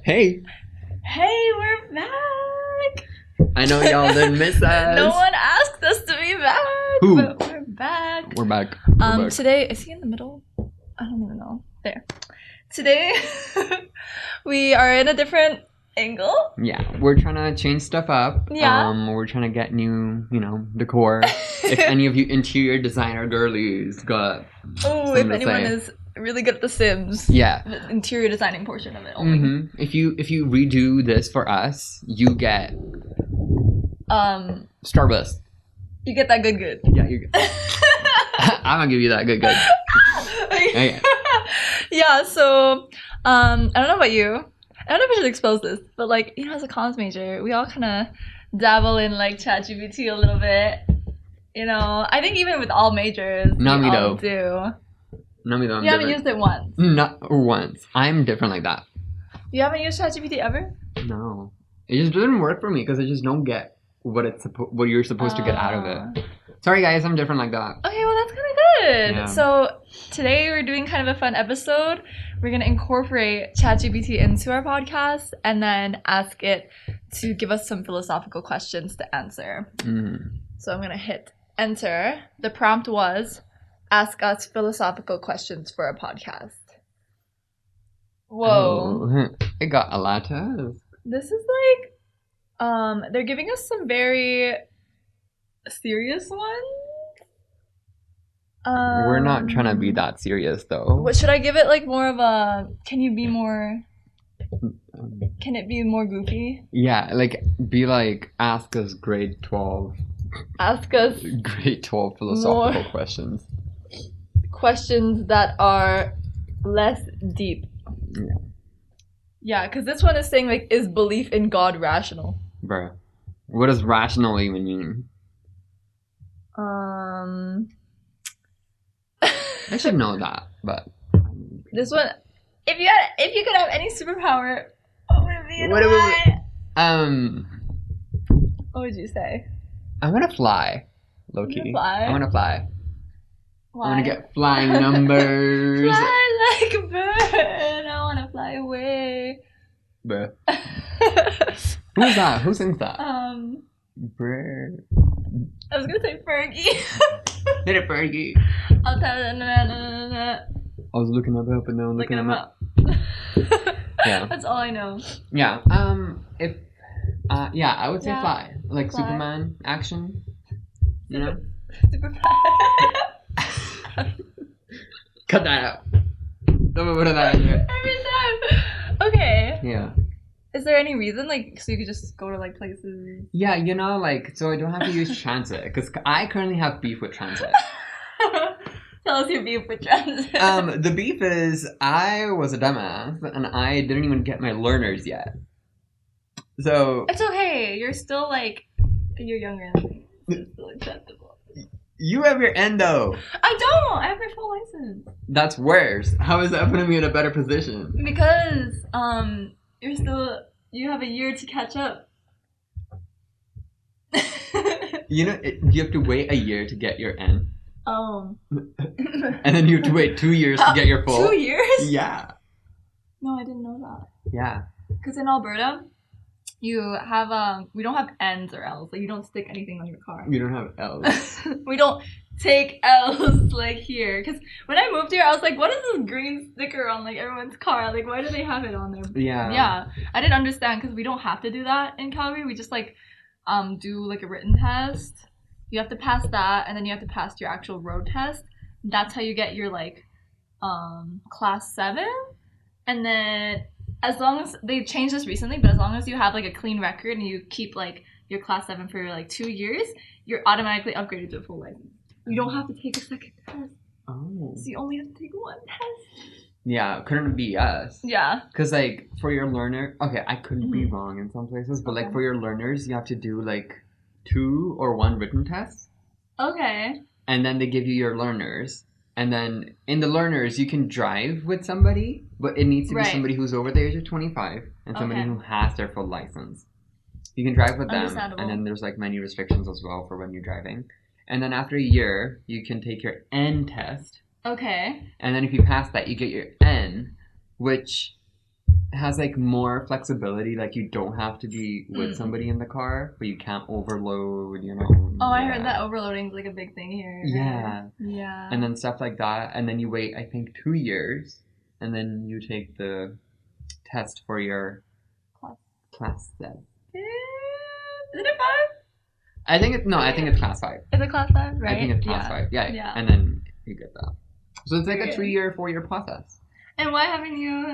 Hey, we're back. I know y'all didn't miss us. No one asked us to be back. Who? But we're back. We're back. Today, is he in the middle? I don't even know. There. Today, we are in a different angle. Yeah, we're trying to change stuff up. Yeah. We're trying to get new, decor. If any of you interior designer girlies got Oh, if anyone is really good at The Sims. Yeah. The interior designing portion of it only. Mm-hmm. If you redo this for us, you get Starburst. You get that good. Yeah, you get. I'm gonna give you that good. Okay. Yeah, so I don't know about you. I don't know if I should expose this, but as a comms major, we all kind of dabble in ChatGPT a little bit. I think even with all majors, Not we me all though. do. Not me though. You haven't used it once. Not once. I'm different like that. You haven't used ChatGPT ever? No, it just doesn't work for me because I just don't get what you're supposed to get out of it. Sorry guys, I'm different like that. Okay, well that's kind of good. Yeah. So today we're doing kind of a fun episode. We're going to incorporate ChatGPT into our podcast and then ask it to give us some philosophical questions to answer. So I'm going to hit enter. The prompt was, ask us philosophical questions for a podcast. Whoa. Oh, it got a lot of. This is they're giving us some very serious ones. We're not trying to be that serious though. What should I give it more of a? Can you be more? Can it be more goofy? Yeah, ask us grade 12. Ask us grade 12 philosophical questions. Questions that are less deep. Yeah. Yeah, because this one is saying is belief in God rational? Bruh. What does rational even mean? I should know that, but this one, if you could have any superpower, what would it be and why? What would you say? I want to fly, low-key. I want to fly. Why? I want to get flying numbers. Fly like a bird. I want to fly away. Bruh. Who's that? Who sings that? Bruh. I was gonna say Fergie. Hit it, Fergie. I'll tell you. I was looking up and down, looking him up. Yeah. That's all I know. Yeah. I would say fly. Fly. Superman action. You know? Superman. Cut that out. Don't put that in there. Every time. Okay. Yeah. Is there any reason, so you could just go to, places? Yeah, so I don't have to use transit, because I currently have beef with transit. Tell us your beef with transit. The beef is, I was a dumbass, and I didn't even get my learners yet. So... It's okay, you're still, you're younger than me. It's still acceptable. You have your endo. I don't! I have my full license. That's worse. How is that putting me in a better position? Because, you have a year to catch up. You have to wait a year to get your N. Oh. And then you have to wait 2 years to get your full. 2 years? Yeah. No, I didn't know that. Yeah. Because in Alberta, you have, we don't have N's or L's. You don't stick anything on your car. You don't have L's. We don't take L's here. Because when I moved here, I was like, what is this green sticker on everyone's car? Why do they have it on there? Yeah. Yeah. I didn't understand because we don't have to do that in Calgary. We just do a written test. You have to pass that, and then you have to pass your actual road test. That's how you get your class 7. And then as long as they changed this recently, but as long as you have a clean record and you keep your class 7 for 2 years, you're automatically upgraded to a full license. You don't have to take a second test. Oh. So you only have to take one test. Yeah, couldn't be us. Yeah. Because for your learner, okay, I could be wrong in some places, but for your learners, you have to do 2 or 1 written test. Okay. And then they give you your learners. And then in the learners, you can drive with somebody, but it needs to be somebody who's over the age of 25 and somebody who has their full license. You can drive with them, and then there's many restrictions as well for when you're driving. And then after a year, you can take your N test. Okay. And then if you pass that, you get your N, which has like more flexibility. Like you don't have to be with somebody in the car, but you can't overload. Oh, I heard that overloading is like a big thing here. Yeah. Yeah. And then stuff like that, and then you wait, I think, 2 years, and then you take the test for your class 7. Is it 5? I think it's class 5. Is it class 5? Right. I think it's class 5. Yeah. And then you get that. So it's like a 3-year, 4-year process. And why haven't you,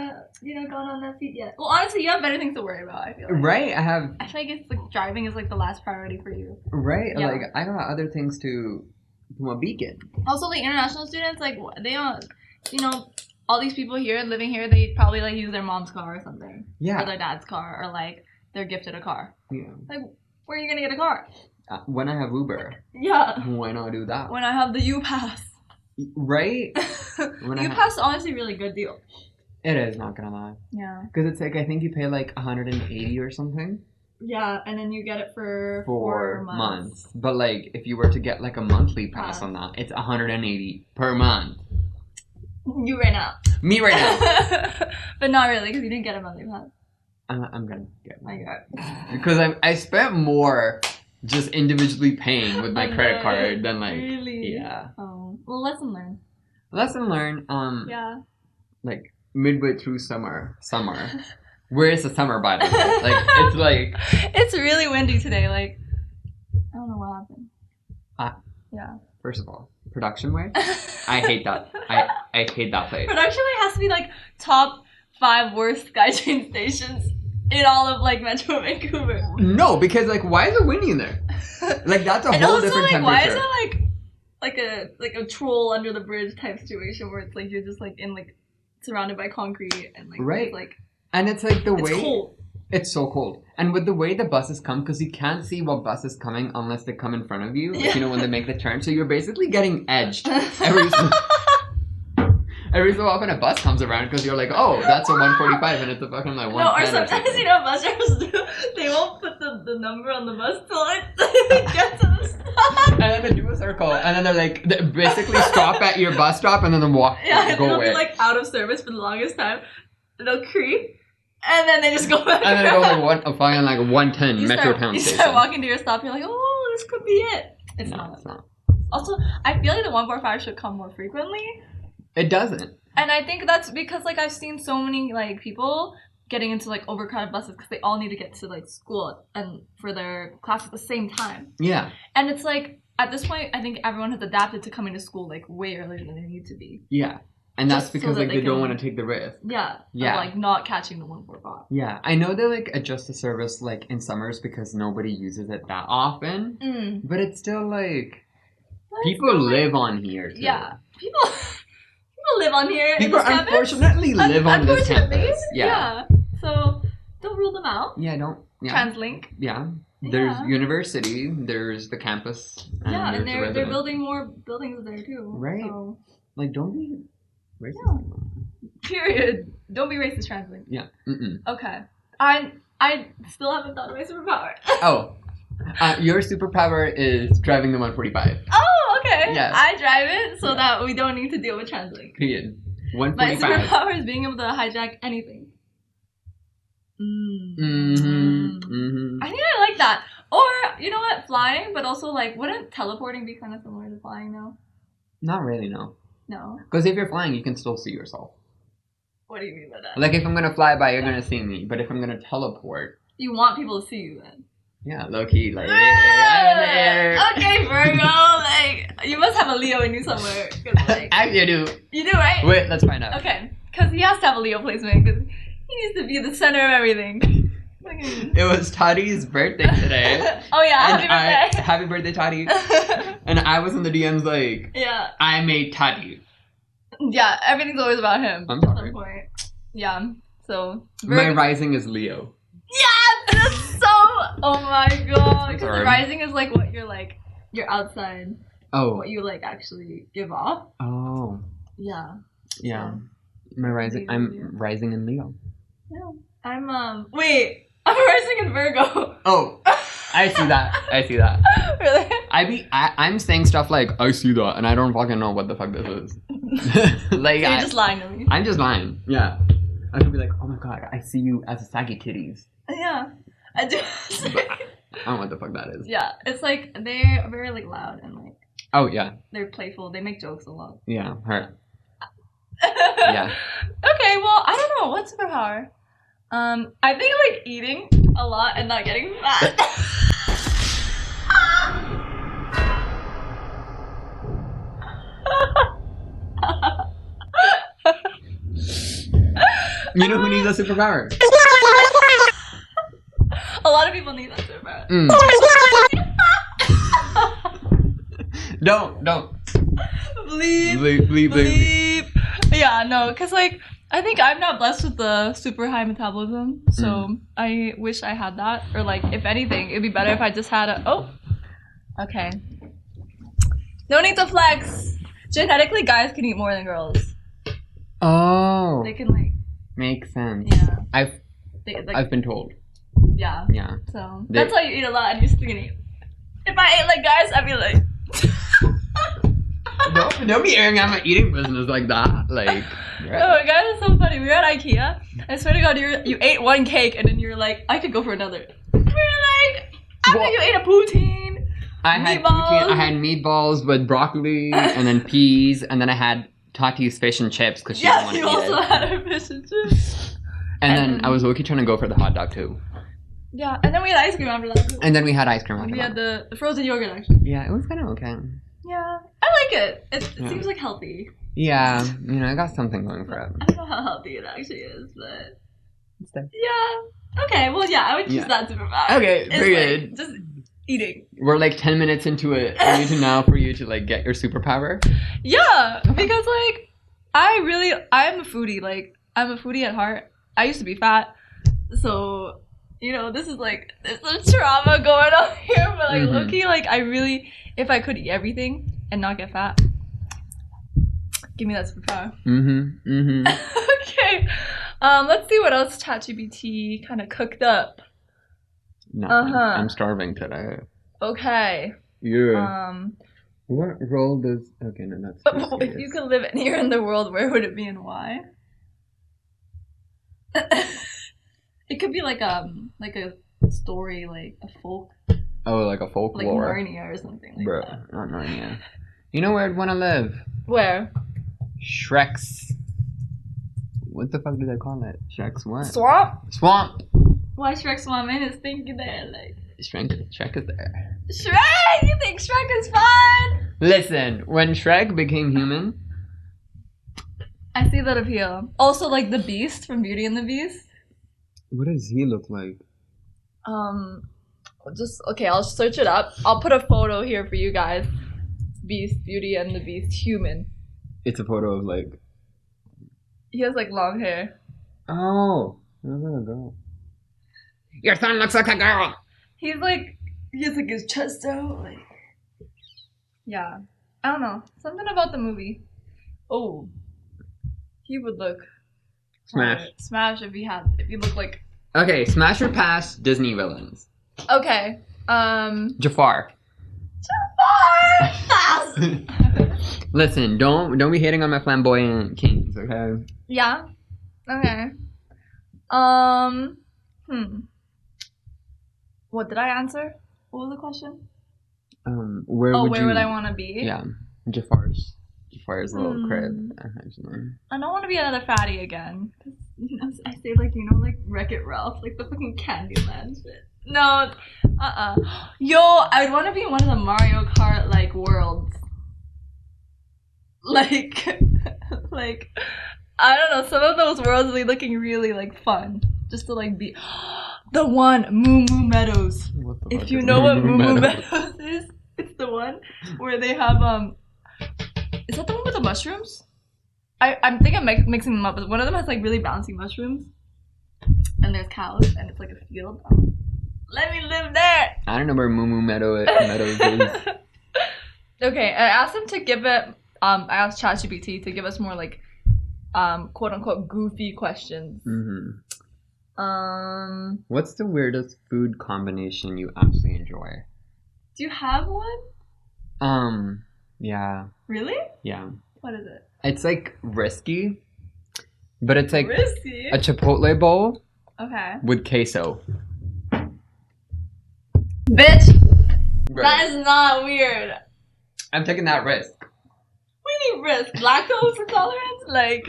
gone on that feet yet? Well, honestly, you have better things to worry about, I feel like. Right, I feel like it's like driving is like the last priority for you. Right, yeah. Like I got other things to a beacon. Also, like international students, like they don't, all these people here living here, they probably like use their mom's car or something. Yeah. Or their dad's car, or like they're gifted a car. Yeah. Like, where are you gonna get a car? When I have Uber. Yeah. Why not do that? When I have the U-Pass. Right? U-Pass is honestly a really good deal. It is, not gonna lie. Yeah. Because it's like, I think you pay like 180 or something. Yeah, and then you get it for 4 months. But like, if you were to get like a monthly pass on that, it's 180 per month. You right now. Me right now. But not really, because you didn't get a monthly pass. I'm gonna get one. I got. Because I spent more just individually paying with my credit card than like. Really? Yeah. Oh. Well, lesson learned. Lesson learned. Yeah. Like midway through summer. Where is the summer, by the way? Like it's like. It's really windy today. Like, I don't know what happened. Yeah. First of all, Production Way. I hate that. I hate that place. Production Way has to be like top 5 worst SkyTrain stations in all of like Metro Vancouver. No, because like, why is it windy in there? Like that's a whole different temperature. Why is it like a troll under the bridge type situation where it's like you're just like in like surrounded by concrete and like right. It's, like, and it's like the way it's cold. It's so cold. And with the way the buses come, because you can't see what bus is coming unless they come in front of you, like, when they make the turn. So you're basically getting edged every so often a bus comes around because you're like, oh, that's a 145 and it's a fucking like 110. No, or sometimes, bus drivers do, they won't put the number on the bus till it gets to the stop. And then they do a circle and then they basically stop at your bus stop and then they walk, go they'll away. Be like out of service for the longest time. They'll creep. And then they just go back. And then they go like 110 Metro Town Station. You start walking to your stop, you're like, oh, this could be it. It's not. Also, I feel like the 145 should come more frequently. It doesn't. And I think that's because like I've seen so many like people getting into like overcrowded buses because they all need to get to like school and for their class at the same time. Yeah. And it's like at this point, I think everyone has adapted to coming to school like way earlier than they need to be. Yeah. And that's because like they don't want to take the risk. Yeah. Of, like not catching the 145. Yeah. I know they like adjust the service like in summers because nobody uses it that often. But it's still like people live on here too. Yeah. People live on here. People unfortunately live on this campus. Yeah. So don't rule them out. Yeah, don't. Yeah. TransLink. Yeah. There's university. There's the campus. And they're building more buildings there too. Right. So. Like, don't be racist. Yeah. Period. Don't be racist, TransLink. Yeah. Okay. I still haven't thought of my superpower. Oh. Your superpower is driving the 145. Oh, okay. Yes. I drive it so that we don't need to deal with TransLink. Period. 145. My superpower is being able to hijack anything. I think I like that. Or, you know what? Flying, but also, like, wouldn't teleporting be kind of similar to flying, though? Not really, no. No? Because if you're flying, you can still see yourself. What do you mean by that? Like, if I'm going to fly by, you're going to see me. But if I'm going to teleport... You want people to see you, then? Yeah, low-key, like... Okay, Virgo, like, you must have a Leo in you somewhere. Like, Actually, I do. You do, right? Wait, let's find out. Okay, because he has to have a Leo placement, because he needs to be the center of everything. It was Toddy's birthday today. Oh yeah, happy birthday. Happy birthday, Toddy. And I was in the DMs like, yeah, I made Toddy. Yeah, everything's always about him. I'm sorry. At some point. Yeah, so. My rising is Leo. Yeah, that's so. Oh my god. Because the rising is like what you're like, you're outside. Oh. What you like actually give off. Oh. Yeah. Yeah. So, my rising. I'm rising in Leo. Yeah. I'm Wait. I'm rising in Virgo. Oh, I see that. I see that. Really? I'm saying stuff like, I see that, and I don't fucking know what the fuck this is. Like, so you're just lying to me. I'm just lying. Yeah. I could be like, oh my god, I see you as a saggy titties. Yeah, I do. But I don't know what the fuck that is. Yeah, it's like they're very like loud and like. Oh yeah. They're playful. They make jokes a lot. Yeah, her. Yeah. Okay, well, I don't know what superpower. I think like eating a lot and not getting fat. You know who needs a superpower? A lot of people need that superpower. Don't. Bleep. Yeah, no, because like I think I'm not blessed with the super high metabolism, so I wish I had that. Or like, if anything, it'd be better if I just had a. Oh, okay. No need to flex. Genetically, guys can eat more than girls. Oh. They can like. Makes sense. Yeah. I've been told. Yeah. Yeah. So that's why you eat a lot and you're skinny. If I ate like guys, I'd be like. Don't be airing out my eating business like that. Like. Right. Oh, guys, it's so funny. We were at IKEA. I swear to God, you ate one cake and then you were like, I could go for another. We were like, after you ate a poutine. I had poutine. I had meatballs with broccoli and then peas, and then I had Tati's fish and chips because she didn't want to eat it. Yeah, you also had her fish and chips. And then I was low-key trying to go for the hot dog too. Yeah, and then we had ice cream after that too. And then we had ice cream after that. We had the frozen yogurt actually. Yeah, it was kind of okay. Yeah, I like it. It seems like healthy. Yeah, you know, I got something going for it. I don't know how healthy it actually is, but... It's there. Yeah. Okay, well, yeah, I would choose that superpower. Okay, very good. Like, just eating. We're like 10 minutes into it. I need to now for you to like get your superpower. Yeah, because like, I'm a foodie. Like, I'm a foodie at heart. I used to be fat, so... You know, this is like, there's some trauma going on here, but like, low-key, like, I really, if I could eat everything and not get fat, give me that superpower. Okay, let's see what else ChatGPT kind of cooked up. Nothing. I'm starving today. Okay. Yeah. What role does, okay, no, that's if you could live anywhere in the world, where would it be and why? It could be like a story, like a folk. Oh, like a folklore. Like Narnia or something like that. Not Narnia. You know where I'd want to live? Where? Shrek's... What the fuck do they call it? Shrek's what? Swamp? Why Shrek Swamp? Man, it's thinking there, like... Shrek is there. Shrek! You think Shrek is fun? Listen, when Shrek became human... I see that appeal. Also, like the Beast from Beauty and the Beast. What does he look like? Okay, I'll search it up. I'll put a photo here for you guys. Beast, Beauty and the Beast, human. It's a photo of like... He has like long hair. Oh, he looks like a girl. Your son looks like a girl! He has like his chest out, like... Yeah. I don't know. Something about the movie. Oh. He would look... Smash if you look like... Okay, smash or pass Disney villains. Okay. Jafar. Pass! Listen, don't be hating on my flamboyant kings, okay? Yeah. Okay. What did I answer? What was the question? Where would I want to be? Yeah. Jafar's little crib, actually. I don't want to be another fatty again. You know, I say like Wreck-It Ralph, like the fucking Candyland shit. No, Yo, I'd want to be in one of the Mario Kart like worlds. Like I don't know. Some of those worlds be looking really like fun, just to like be the one Moo Moo Meadows. If you know what Moo Moo Meadows is, it's the one where they have Is that the one with the mushrooms? I think I'm mixing them up, but one of them has like really bouncy mushrooms. And there's cows, and it's like a field. Let me live there! I don't know where Moo Moo Meadows is. Okay, I asked them to give it, I asked ChatGPT to give us more like, quote unquote, goofy questions. What's the weirdest food combination you absolutely enjoy? Do you have one? Yeah. Really? Yeah. What is it? It's like risky But it's like risky. a Chipotle bowl with queso. Bitch, Right. that is not weird. I'm taking that risk. What do you mean risk? Lactose intolerance? Like...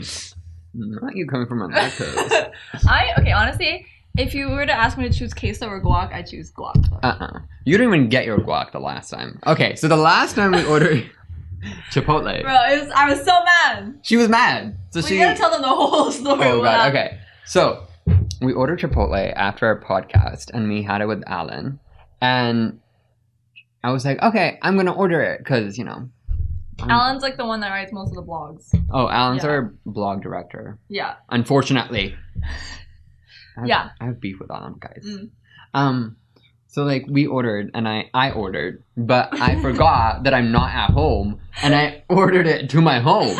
Not you coming from a lactose. Okay, honestly, if you were to ask me to choose queso or guac, I choose guac. You didn't even get your guac the last time. Okay, so the last time we ordered Chipotle. Bro, I was so mad. She was mad. So you gotta tell them the whole story. Oh god, okay. So, we ordered Chipotle after our podcast, and we had it with Alan. And I was like, okay, I'm gonna order it, because, you know. Alan's like the one that writes most of the blogs. Oh, Alan's our blog director. Yeah. Unfortunately. I have beef with Alan, guys. So, like, we ordered, and I ordered, but I forgot that I'm not at home, and I ordered it to my home.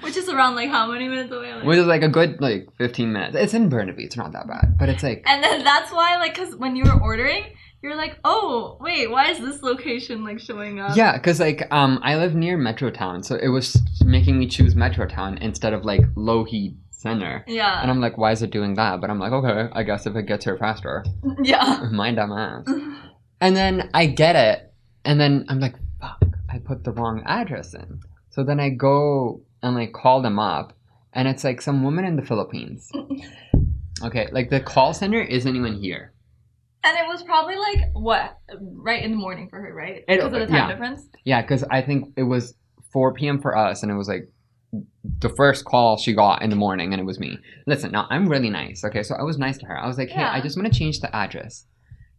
Which is around, like, how many minutes away? Which is, like, a good, like, 15 minutes. It's in Burnaby. It's not that bad, but it's, like... And then that's why, like, because when you were ordering... You're like, oh, wait, why is this location, like, showing up? Yeah, because, like, I live near Metrotown, so it was making me choose Metrotown instead of, like, Lougheed Center. Yeah. And I'm like, why is it doing that? But I'm like, okay, I guess if it gets here faster. Yeah. My dumb ass. And then I get it, and then I'm like, fuck, I put the wrong address in. So then I go and, like, call them up, and it's, like, some woman in the Philippines. Okay, like, the call center isn't even here. And it was probably like, what, right in the morning for her, right? Because of the time difference? Yeah, because I think it was 4 p.m. for us, and it was like the first call she got in the morning, and it was me. Listen, now I'm really nice, okay? So I was nice to her. I was like, hey, I just want to change the address.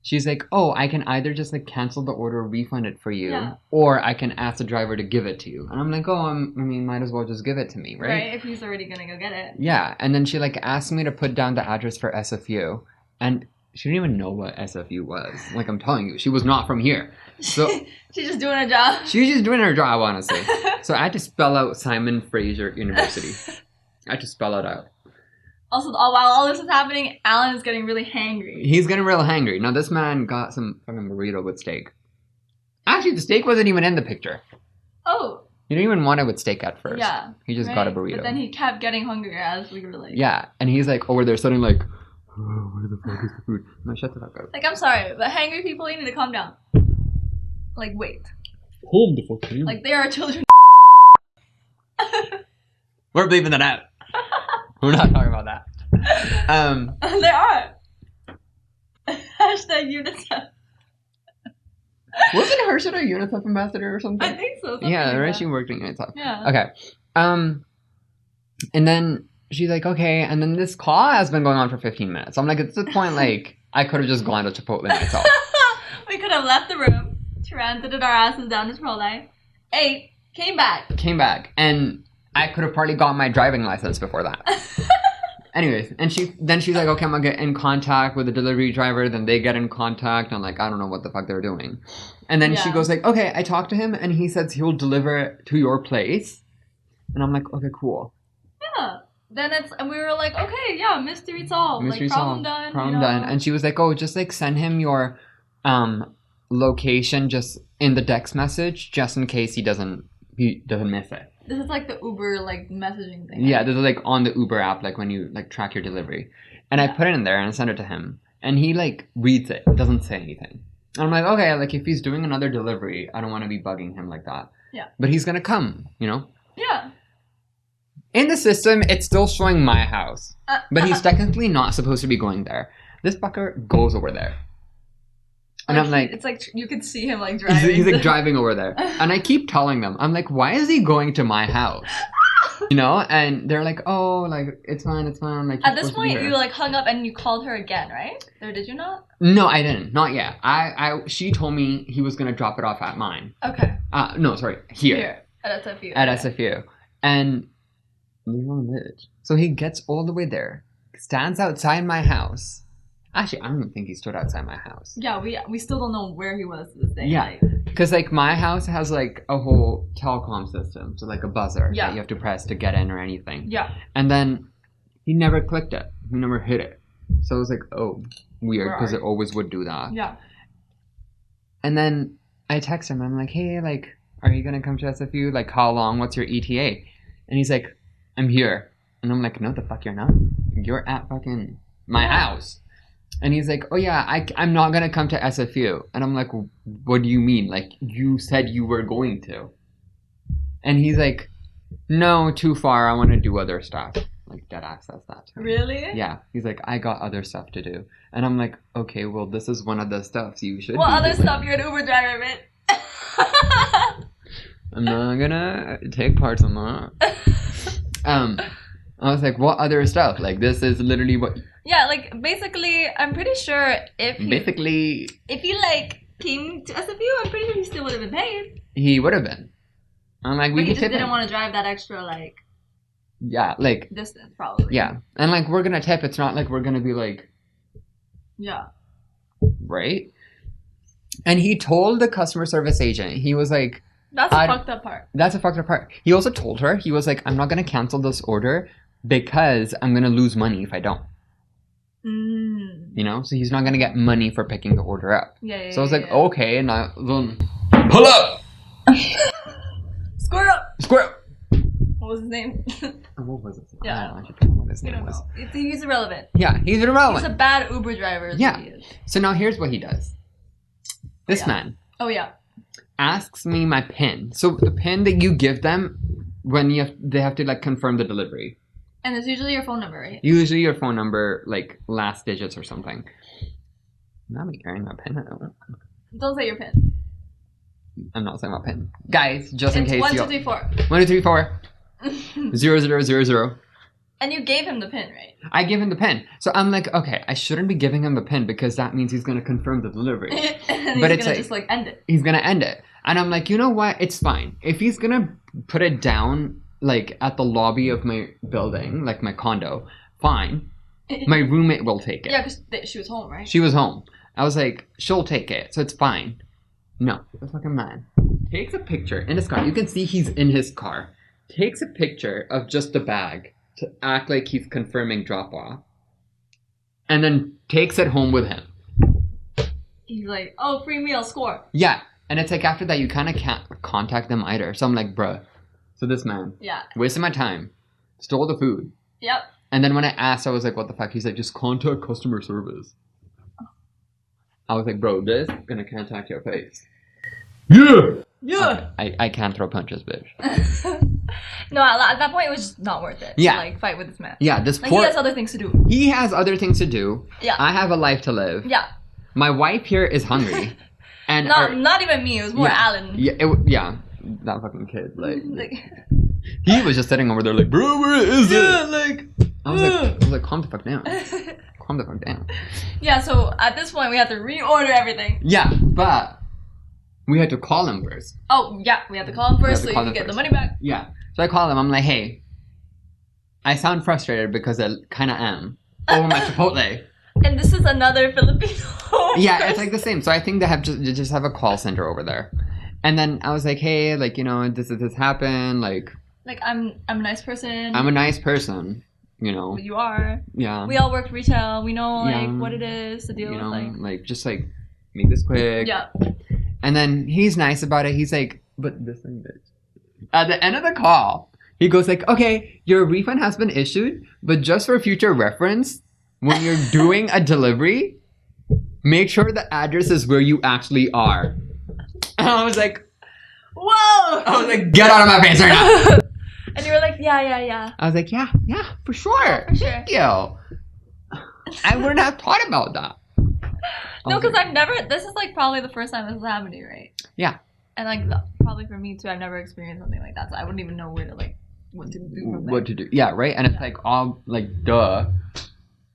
She's like, oh, I can either just like cancel the order, refund it for you, or I can ask the driver to give it to you. And I'm like, oh, I mean, might as well just give it to me, right? Right, if he's already going to go get it. Yeah, and then she like asked me to put down the address for SFU, and... She didn't even know what SFU was. Like, I'm telling you, she was not from here. So she's just doing her job. She was just doing her job, honestly. So I had to spell out Simon Fraser University. I had to spell it out. Also, while all this is happening, Alan is getting really hangry. He's getting real hangry. Now, this man got some fucking burrito with steak. Actually, the steak wasn't even in the picture. Oh. He didn't even want it with steak at first. Yeah. He just got a burrito. But then he kept getting hungrier as we were like... Yeah, and he's like over there suddenly like... Oh, where the fuck is the food? No, shut the fuck up. Like, I'm sorry, but hangry people, you need to calm down. Like, wait. Calm the fuck down. Like, they are children. We're bleeping that out. We're not talking about that. They are. Hashtag UNICEF. Wasn't Hershey a UNICEF ambassador or something? I think so. Yeah, right. She worked in UNICEF. Yeah. Okay. And then she's like, okay, and then this call has been going on for 15 minutes. I'm like, at this point, like, I could have just gone to Chipotle myself. We could have left the room, transited our asses down to Chipotle, ate, came back, and I could have probably got my driving license before that. Anyways, and she's like, okay, I'm gonna get in contact with the delivery driver, then they get in contact, and like, I don't know what the fuck they're doing. And then she goes like, okay, I talked to him, and he says he'll deliver it to your place. And I'm like, okay, cool. Yeah. And we were like, okay, yeah, mystery solved. Mystery solved. Problem done. And she was like, oh, just like send him your location just in the text message, just in case he doesn't miss it. This is like the Uber like messaging thing. Yeah, this is like on the Uber app, like when you like track your delivery. And I put it in there and I sent it to him. And he like reads it, doesn't say anything. And I'm like, okay, like if he's doing another delivery, I don't want to be bugging him like that. Yeah. But he's gonna come, you know? Yeah. In the system, it's still showing my house. But he's technically not supposed to be going there. This fucker goes over there. And I'm like... It's like you could see him like driving. He's like driving over there. And I keep telling them, I'm like, why is he going to my house? You know? And they're like, oh, like, it's fine. Like, at this point, you like hung up and you called her again, right? Or did you not? No, I didn't. Not yet. She told me he was going to drop it off at mine. Okay. No, sorry. Here. At SFU. At SFU. And... So he gets all the way there, stands outside my house. Actually, I don't even think he stood outside my house. Yeah, we still don't know where he was to this day. Yeah, because like my house has like a whole telecom system, so like a buzzer that you have to press to get in or anything. Yeah. And then he never clicked it. He never hit it. So I was like, oh, weird, because it always would do that. Yeah. And then I text him. I'm like, hey, like, are you gonna come to SFU? Like, how long? What's your ETA? And he's like, I'm here. And I'm like, no, the fuck you're not. You're at fucking my house. And he's like, oh yeah, I'm not going to come to SFU. And I'm like, what do you mean? Like, you said you were going to. And he's like, no, too far. I want to do other stuff. Like, dead ass says that to me. Really? Yeah. He's like, I got other stuff to do. And I'm like, okay, well, this is one of the stuff you should What other doing. stuff? You're an Uber driver, man. I'm not gonna take parts in that. I was like, what other stuff? Like, this is literally what... Yeah, like, basically, I'm pretty sure if he... Basically... If he, like, came to SFU, I'm pretty sure he still would have been paid. He would have been. I'm like, but he just didn't want to drive that extra, like... Yeah, like... Distance, probably. Yeah. And, like, we're gonna tip. It's not like we're gonna be, like... Yeah. Right? And he told the customer service agent, he was like... That's a fucked up part. That's a fucked up part. He also told her, he was like, I'm not gonna cancel this order because I'm gonna lose money if I don't. You know? So he's not gonna get money for picking the order up. Yeah, so I was like, okay, and I then... Pull up! Square up! Square up! What was his name? What was it? Yeah. I don't actually know what his name was. He's irrelevant. Yeah, he's irrelevant. He's a bad Uber driver. Yeah. So now here's what he does. This man. Oh, yeah. Asks me my PIN. So the PIN that you give them when they have to like confirm the delivery. And it's usually your phone number, right? Usually your phone number, like last digits or something. I'm not carrying my PIN. Don't say your PIN. I'm not saying my PIN. Guys, just in case 1, 2, 3, 4. 1, 2, 3, 4. 0, 0, 0, 0. And you gave him the PIN, right? I give him the PIN. So I'm like, okay, I shouldn't be giving him the PIN because that means he's going to confirm the delivery. And but he's it's going to just like end it. He's going to end it. And I'm like, you know what? It's fine. If he's going to put it down like at the lobby of my building, like my condo, fine. My roommate will take it. Yeah, because she was home, right? She was home. I was like, she'll take it. So it's fine. No, the fucking man takes a picture in his car. You can see he's in his car. Takes a picture of just the bag to act like he's confirming drop-off. And then takes it home with him. He's like, oh, free meal, score. Yeah. And it's like after that, you kind of can't contact them either. So I'm like, bruh. So this man. Yeah. Wasted my time. Stole the food. Yep. And then when I asked, I was like, what the fuck? He's like, just contact customer service. I was like, bro, this is going to contact your face. Yeah! Yeah! I can't throw punches, bitch. No, at that point, it was just not worth it. Yeah. To, like, fight with this man. Yeah, this like, poor... he has other things to do. He has other things to do. Yeah. I have a life to live. Yeah. My wife here is hungry. And not even me. It was more Alan. Yeah, that fucking kid. Like he was just sitting over there like, bro, where is it? Like I was like, calm the fuck down. Calm the fuck down. Yeah. So at this point, we had to reorder everything. Yeah, but we had to call him first. Oh yeah, we had to call him first so you could get the money back. Yeah. So I called him. I'm like, hey, I sound frustrated because I kind of am over my Chipotle. And this is another Filipino. Yeah, it's like the same. So I think they just have a call center over there. And then I was like, hey, like, you know, this happened. Like I'm a nice person. I'm a nice person, you know. But you are. Yeah. We all work retail. We know like what it is to deal with. Like just like make this quick. Yeah. And then he's nice about it. He's like, but this thing, bitch. At the end of the call, he goes like, okay, your refund has been issued, but just for future reference, when you're doing a delivery, make sure the address is where you actually are. And I was like, whoa! I was like, get out of my face right now. And you were like, yeah. I was like, yeah, for sure. For sure. Thank you. I wouldn't have thought about that. No, because I've never, this is like probably the first time this has happened to you, right? Yeah. And like, probably for me too, I've never experienced something like that, so I wouldn't even know where to like, what to do from there. What to do. Yeah, right? And it's like, all, like, duh.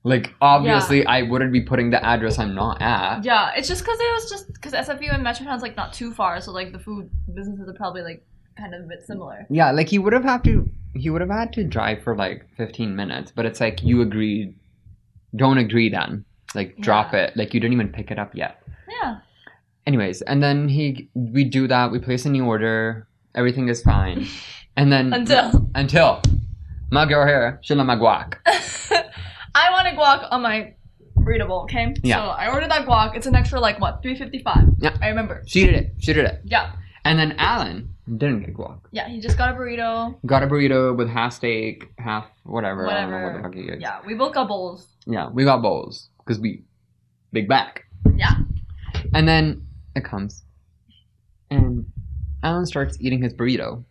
Like, obviously, I wouldn't be putting the address I'm not at. Yeah, it's just because SFU and Metrotown's like not too far, so like the food businesses are probably like kind of a bit similar. Yeah, like he would have had to drive for like 15 minutes, but it's like don't agree then. Like drop it. Like you didn't even pick it up yet. Yeah. Anyways, and then we do that, we place a new order, everything is fine. And then until my girl here, she let my guac. I wanted guac on my burrito bowl, okay? Yeah. So I ordered that guac. It's an extra, like, what, $3.55? Yeah. I remember. She did it. Yeah. And then Alan didn't get guac. Yeah, he just got a burrito. Got a burrito with half steak, half whatever. I don't know what the fuck he gets. Yeah, we both got bowls. Yeah, we got bowls because we big back. Yeah. And then it comes, and Alan starts eating his burrito,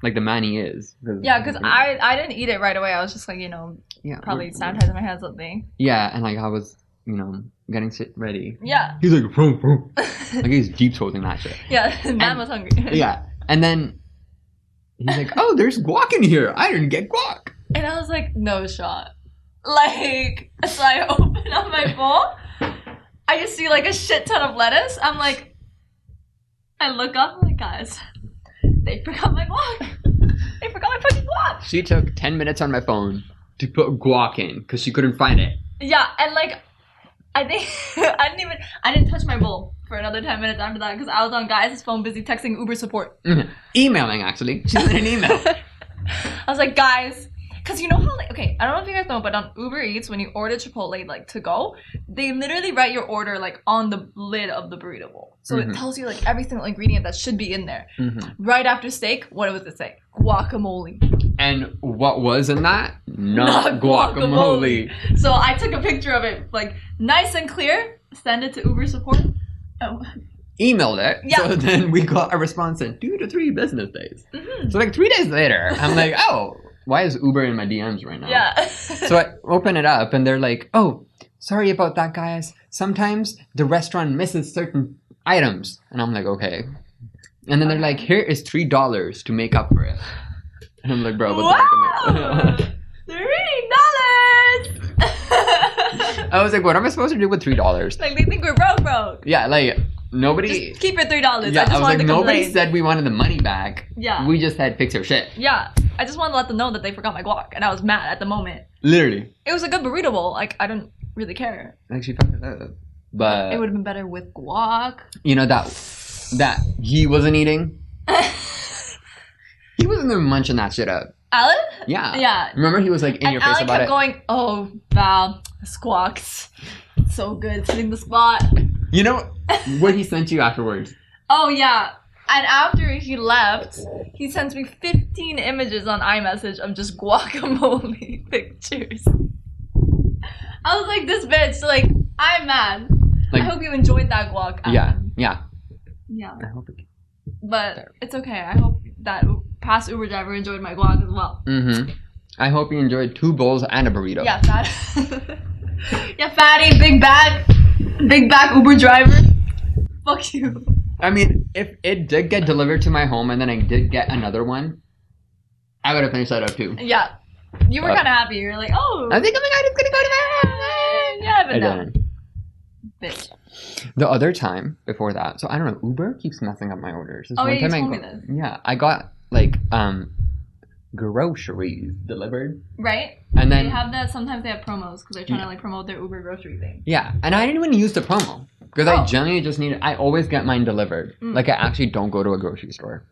like the man he is. Because I didn't eat it right away. I was just like, probably sanitizing my hands something. Yeah, and like I was, getting shit ready. Yeah. He's like, vroom, vroom. Like he's deep throating that shit. Yeah, man was hungry. Yeah, and then he's like, oh, there's guac in here. I didn't get guac. And I was like, no shot. Like, so I open up my bowl. I just see like a shit ton of lettuce. I'm like, I look up, I'm like, guys, they forgot my guac. They forgot my fucking guac. She took 10 minutes on my phone to put guac in because she couldn't find it. Yeah, and like, I think, I didn't touch my bowl for another 10 minutes after that because I was on guys' phone busy texting Uber support. Emailing, actually. She sent an email. I was like, guys, because you know how, like, okay, I don't know if you guys know, but on Uber Eats, when you order Chipotle, like, to go, they literally write your order, like, on the lid of the burrito bowl. So it tells you, like, every single ingredient that should be in there. Right after steak, what does it say? Guacamole. And what was in that? Not guacamole. So I took a picture of it, like, nice and clear, send it to Uber support. Oh. Emailed it. Yeah. So then we got a response in 2 to 3 business days. So, like, 3 days later, I'm like, oh, why is Uber in my DMs right now? Yeah. So I open it up and they're like, oh, sorry about that, guys. Sometimes the restaurant misses certain items. And I'm like, okay. And then they're like, here is $3 to make up for it. And I'm like, bro, what the heck? $3! I was like, what am I supposed to do with $3? Like, they think we're broke. Yeah, like, nobody... Just keep your $3. Yeah, I was like, nobody said we wanted the money back. Yeah. We just said, fix your shit. Yeah. I just wanted to let them know that they forgot my guac. And I was mad at the moment. Literally. It was a good burrito bowl. Like, I don't really care. Like, she fucked it up. But... It would have been better with guac. You know, that he wasn't eating? He wasn't even munching that shit up. Alan? Yeah. Yeah. Remember he was like in your face Alan about it? kept going, oh, wow, squawks. So good sitting the spot. You know what he sent you afterwards? Oh, yeah. And after he left, he sends me 15 images on iMessage of just guacamole pictures. I was like, this bitch, like, I'm mad. Like, I hope you enjoyed that guac. Alan. Yeah. I hope it... But it's okay. I hope that past Uber driver enjoyed my guac as well. I hope you enjoyed 2 bowls and a burrito. Yeah, fat. Yeah, fatty, big back Uber driver. Fuck you. I mean, if it did get delivered to my home and then I did get another one, I would have finished that up too. Yeah. You were kind of happy. You were like, oh. I think, oh my god, it's going to go to my home. Yeah, but no. Bitch. The other time before that, so I don't know, Uber keeps messing up my orders. Yeah, you told me this. Yeah, I got like groceries delivered. Right? And then they have that, sometimes they have promos because they're trying to like promote their Uber grocery thing. Yeah, and I didn't even use the promo because I generally just I always get mine delivered. Like I actually don't go to a grocery store.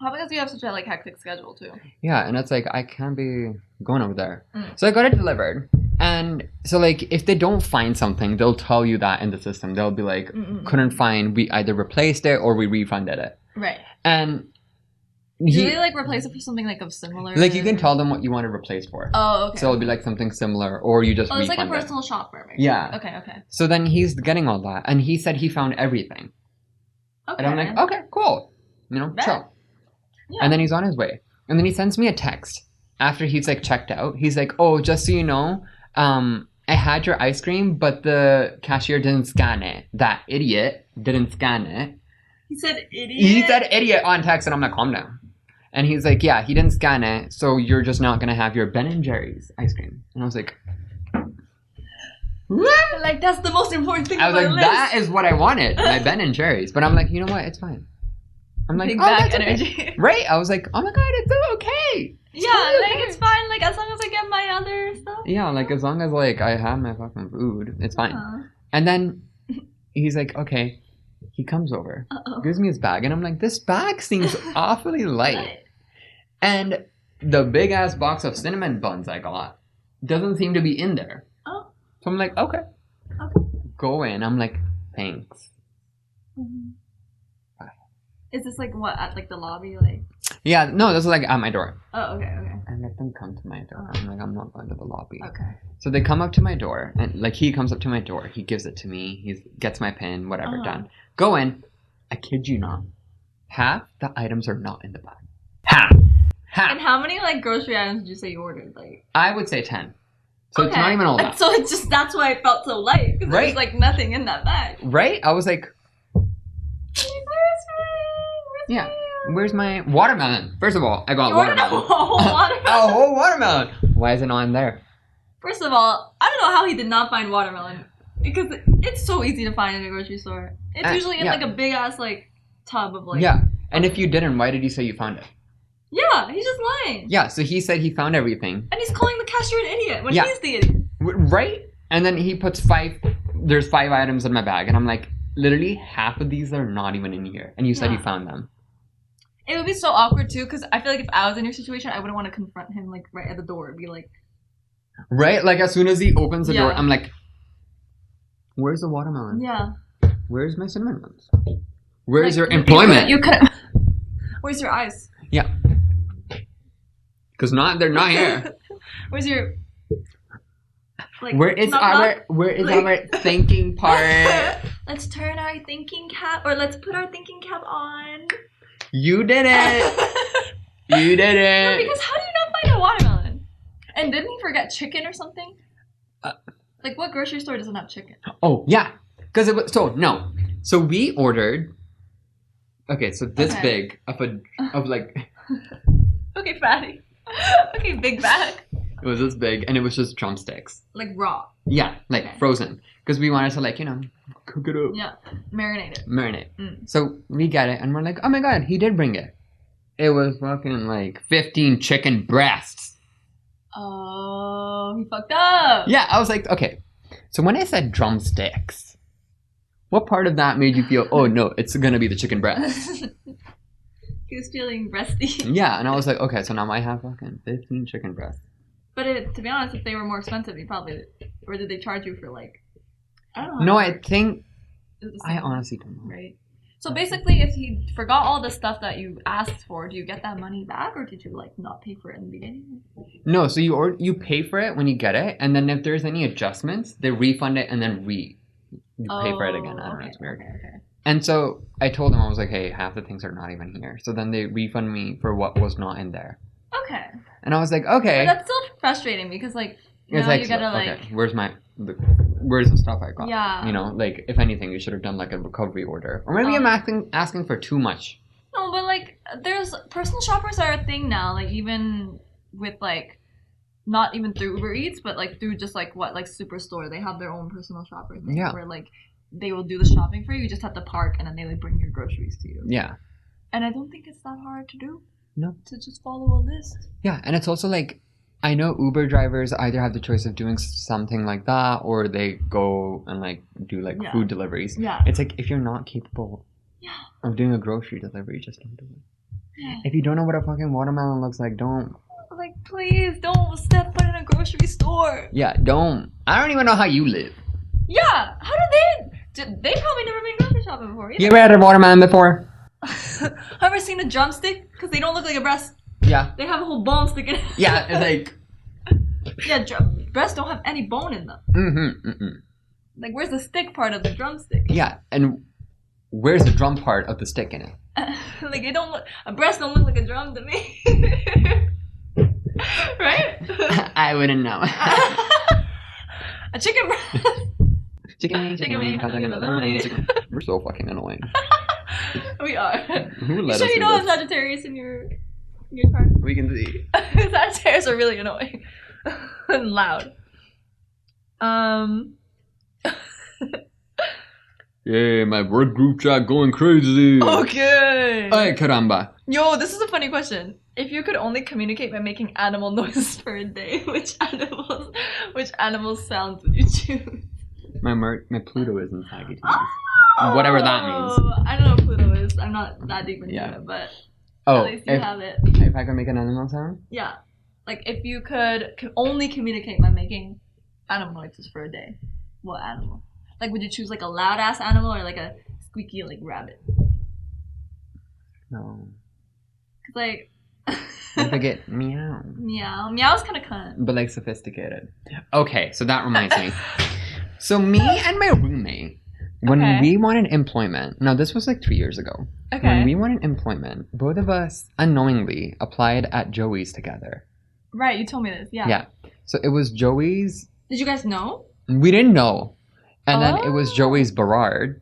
How because you have such a like hectic schedule too. Yeah, and it's like I can't be going over there. So I got it delivered. And so like if they don't find something, they'll tell you that in the system. They'll be like, couldn't find, we either replaced it or we refunded it. Right. And do they like replace it for something like of similar? Like you can tell them what you want to replace for. Oh, okay. So it'll be like something similar or you just refund it's like a personal shopper. Maybe. Yeah. Okay. So then he's getting all that and he said he found everything. Okay. And I'm like, okay, cool. You know, chill. Yeah. And then he's on his way. And then he sends me a text after he's like checked out. He's like, oh, just so you know, I had your ice cream, but the cashier didn't scan it. That idiot didn't scan it. He said idiot? He said idiot on text and I'm like, calm down. And he's like, yeah, he didn't scan it, so you're just not going to have your Ben & Jerry's ice cream. And I was like, what? Like, that's the most important thing I was like, that is what I wanted, my Ben & Jerry's. But I'm like, you know what? It's fine. I'm like, big oh, back that's energy. Okay. Right? I was like, oh my god, it's okay. It's totally like, okay. It's fine. Like, as long as I get my other stuff. Yeah, like, as long as, like, I have my fucking food, it's fine. And then he's like, okay. He comes over, gives me his bag, and I'm like, this bag seems awfully light. And the big-ass box of cinnamon buns I got doesn't seem to be in there. Oh. So I'm like, okay. Go in. I'm like, thanks. Bye. Is this like what at like the lobby like? Yeah, no, this is like at my door. Oh, okay. I let them come to my door. I'm like, I'm not going to the lobby. Okay. So they come up to my door, and like he comes up to my door. He gives it to me. He gets my pin, whatever, done. Go in. I kid you not. Half the items are not in the bag. Half. And how many like grocery items did you say you ordered? Like I would say 10. So it's not even all that. So it's just that's why it felt so light because there's like nothing in that bag. Right? I was like, where's my watermelon? First of all, I got watermelon. A whole watermelon. A whole watermelon. Why is it not in there? First of all, I don't know how he did not find watermelon because it's so easy to find in a grocery store. It's usually in like a big ass like tub of like. Yeah, and if you didn't, why did you say you found it? Yeah, he's just lying. Yeah, so he said he found everything. And he's calling the cashier an idiot when he's the idiot. Right? And then he puts there's 5 items in my bag, and I'm like, literally half of these are not even in here. And you said you found them. It would be so awkward too, because I feel like if I was in your situation, I wouldn't want to confront him like right at the door and be like... Right? Like as soon as he opens the door, I'm like, where's the watermelon? Yeah. Where's my cinnamon buns? Where's your employment? Where's your eyes? Yeah. Because they're not here. Where's your... Like, where is our thinking part? Let's turn our thinking cap, or let's put our thinking cap on. You did it. You did it. No, because how do you not find a watermelon? And didn't he forget chicken or something? Like what grocery store doesn't have chicken? Oh yeah, because it was So we ordered. Okay, so this big of like. Okay, fatty. Okay, big bag. It was this big, and it was just drumsticks. Like raw. Yeah, like frozen, because we wanted to cook it up. Yeah, marinate it. So we get it, and we're like, oh my god, he did bring it. It was fucking like 15 chicken breasts. Oh, he fucked up. Yeah, I was like, okay. So when I said drumsticks, what part of that made you feel, oh no, it's gonna be the chicken breast? He was feeling breasty. Yeah, and I was like, okay, so now I have fucking 15 chicken breasts. But to be honest, if they were more expensive, you probably... Or did they charge you for like... I don't know. No, I think... I honestly don't know. Right. So basically, if he forgot all the stuff that you asked for, do you get that money back? Or did you like not pay for it in the beginning? No, so you pay for it when you get it. And then if there's any adjustments, they refund it and then you pay for it again. I don't know, it's weird. Okay. And so I told them, I was like, hey, half the things are not even here. So then they refund me for what was not in there. Okay. And I was like, okay. But that's still frustrating because like, it's now you gotta like... Okay, where's the stuff I got? Yeah. You know, like, if anything, you should have done like a recovery order. Or maybe I'm asking for too much. No, but like, there's... Personal shoppers are a thing now. Like, even with like... Not even through Uber Eats, but like through just like what? Like Superstore. They have their own personal shopper thing. Yeah. Where like... They will do the shopping for you. You just have to park and then they like bring your groceries to you. Yeah. And I don't think it's that hard to do. No. To just follow a list. Yeah, and it's also like, I know Uber drivers either have the choice of doing something like that or they go and like do like food deliveries. Yeah. It's like, if you're not capable of doing a grocery delivery, just don't do it. Yeah. If you don't know what a fucking watermelon looks like, don't. Like, please don't step foot in a grocery store. Yeah, don't. I don't even know how you live. Yeah, how do they? They probably never been grocery shopping before. You ever had a watermelon before? Ever seen a drumstick? Because they don't look like a breast. Yeah. They have a whole bone sticking in. Yeah, it's like... Yeah, breasts don't have any bone in them. Like, where's the stick part of the drumstick? Yeah, and where's the drum part of the stick in it? Like, it don't look... A breast don't look like a drum to me. Right? I wouldn't know. A chicken breast. Chicken. We're so fucking annoying. We are. Who let us you know have Sagittarius in your chart? We can see. Sagittarius are really annoying. And loud. Yeah, my work group chat going crazy. Okay. Ay, caramba. Yo, this is a funny question. If you could only communicate by making animal noises for a day, which animal sounds would you choose? My Pluto is in Sagittarius. Oh, whatever that means. I don't know what Pluto is. I'm not that deep into it, but at least you have it. If I could make an animal sound? Yeah. Like, if you could only communicate by making animal noises for a day, what animal? Like, would you choose, like, a loud-ass animal or, like, a squeaky, like, rabbit? No. Cause like. I forget meow. Meow. Meow's kind of cunt. But like sophisticated. Okay, so that reminds me. So me and my roommate, when we wanted employment, now this was like 3 years ago. Okay. When we wanted employment, both of us unknowingly applied at Joey's together. Right, you told me this, yeah. Yeah. So it was Joey's. Did you guys know? We didn't know. And then it was Joey's Berard.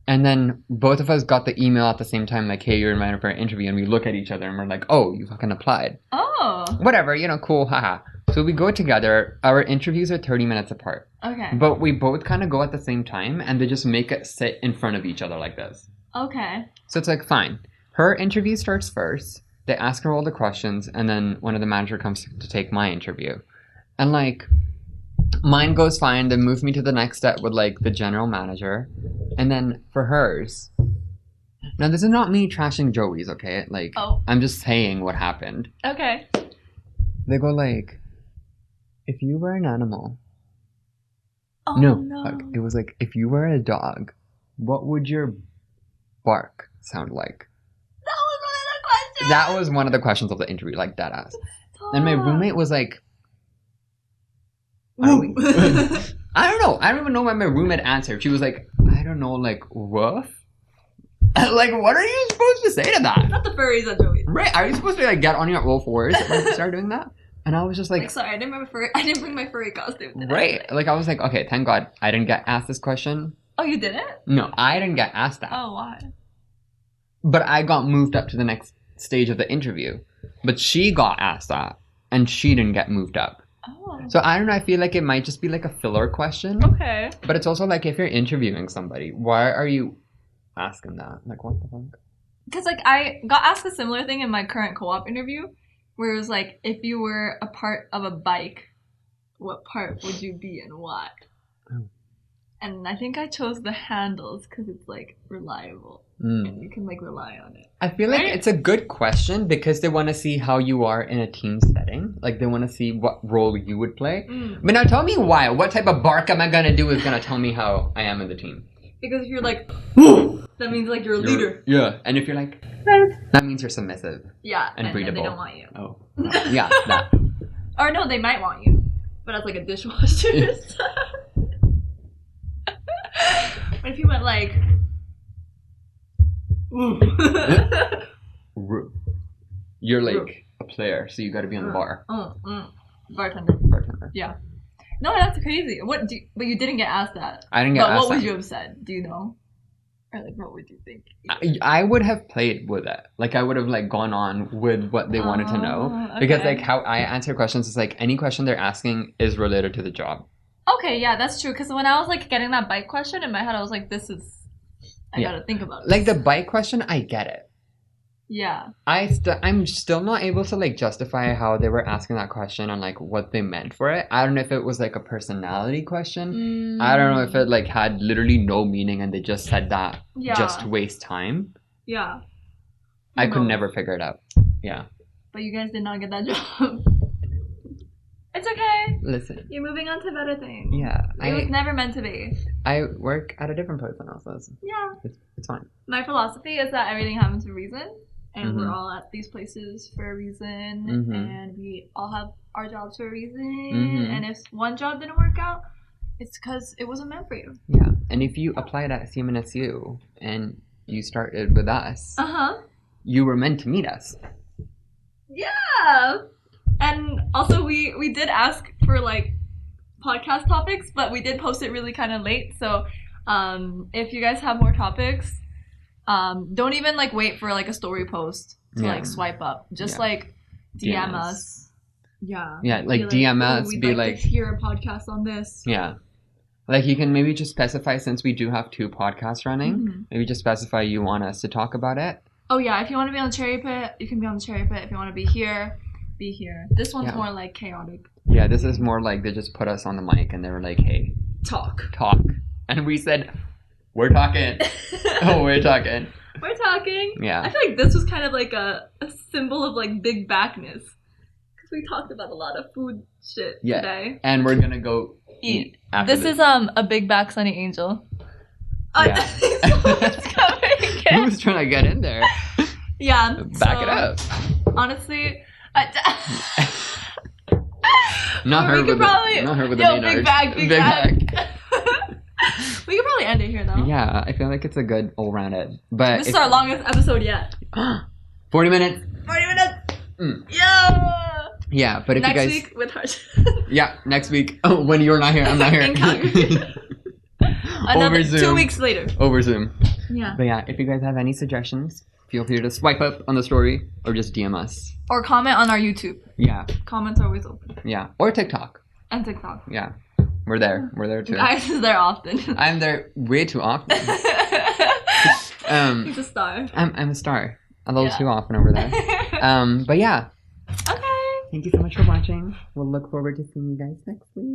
And then both of us got the email at the same time, like, hey, you're invited for an interview. And we look at each other and we're like, oh, you fucking applied. Oh. Whatever, cool, haha. So we go together. Our interviews are 30 minutes apart. Okay. But we both kind of go at the same time and they just make us sit in front of each other like this. Okay. So it's like, fine. Her interview starts first. They ask her all the questions. And then one of the manager comes to take my interview. And like... mine goes fine. They move me to the next step with like the general manager. And then for hers. Now this is not me trashing Joey's, okay? Like I'm just saying what happened. Okay. They go like, if you were an animal. Oh no. no. It was like, if you were a dog, what would your bark sound like? That was one of the questions. That was one of the questions of the interview, like that ass. And my roommate was like, I don't know. I don't even know what my roommate answered. She was like, I don't know, like, woof? Like, what are you supposed to say to that? Not the furries at Joey's. Right. Are you supposed to, like, get on your all fours when you start doing that? And I was just like... sorry, I didn't bring my furry costume today. Right. Like, I was like, okay, thank God I didn't get asked this question. Oh, you didn't? No, I didn't get asked that. Oh, why? But I got moved up to the next stage of the interview. But she got asked that. And she didn't get moved up. Oh. So I don't know, I feel like it might just be like a filler question. Okay. But it's also like if you're interviewing somebody, why are you asking that? Like, what the fuck? Because like I got asked a similar thing in my current co-op interview, where it was like, if you were a part of a bike, what part would you be and why? Oh. And I think I chose the handles because it's like reliable. And you can like rely on it. I feel like it's a good question because they want to see how you are in a team setting. Like they want to see what role you would play. But now tell me why. What type of bark am I going to do is going to tell me how I am in the team. Because if you're like, that means like you're a leader. Yeah. And if you're like, that means you're submissive. Yeah. And breedable. And they don't want you. Oh. Yeah. That. Or no, they might want you. But as like a dishwasher. But if you went like... You're like a player, so you got to be on the bar. Bartender. Yeah. No, that's crazy. But you didn't get asked that. I didn't get asked that. But what would you have said? Do you know? Or like, what would you think? I would have played with it. Like, I would have like gone on with what they wanted to know. Okay. Because like how I answer questions is like any question they're asking is related to the job. Okay, yeah, that's true. Because when I was like getting that bike question in my head, I was like, I gotta think about it. Like the bike question, I get it. Yeah. I'm still not able to like justify how they were asking that question and like what they meant for it. I don't know if it was like a personality question. I don't know if it like had literally no meaning and they just said that just to waste time. Yeah. I could never figure it out. Yeah. But you guys did not get that job. It's okay. Listen. You're moving on to better things. Yeah. It was never meant to be. I work at a different place than else's. Yeah. It's fine. My philosophy is that everything happens for a reason. And we're all at these places for a reason. And we all have our jobs for a reason. And if one job didn't work out, it's because it wasn't meant for you. Yeah. And if you applied at CMNSU and you started with us, you were meant to meet us. Yeah. And also we did ask for like podcast topics, but we did post it really kind of late. So if you guys have more topics, don't even like wait for like a story post to like swipe up. Just like DM us. Yeah. Yeah, like DM us. We'd be like to hear a podcast on this. Yeah. Like you can maybe just specify, since we do have 2 podcasts running, maybe just specify you want us to talk about it. Oh yeah, if you want to be on the Cherry Pit, you can be on the Cherry Pit. If you want to be here, be here. This one's more like chaotic. Yeah, this is more like they just put us on the mic and they were like, hey, talk. And we said, we're talking. We're talking. We're talking. Yeah. I feel like this was kind of like a symbol of like big backness. Because we talked about a lot of food shit today. And we're going to go eat after this. Is a big back sunny angel. Yeah. Who's trying to get in there? Yeah. Back it up. Honestly, not her with the main big arch. bag. We could probably end it here though. Yeah, I feel like it's a good all-rounded. But this is our longest episode yet. 40 minutes. 40 minutes. Yeah. Yeah, but if next you guys week with Harsh. Yeah, next week. Oh, when you're not here, I'm not here. In Calgary. Over Zoom. 2 weeks later. Over Zoom. Yeah. But yeah, if you guys have any suggestions, feel free to swipe up on the story or just DM us. Or comment on our YouTube. Yeah. Comments are always open. Yeah. Or TikTok. And TikTok. Yeah. We're there. We're there too. Guys is there often. I'm there way too often. He's a star. I'm a star. A little too often over there. But yeah. Okay. Thank you so much for watching. We'll look forward to seeing you guys next week.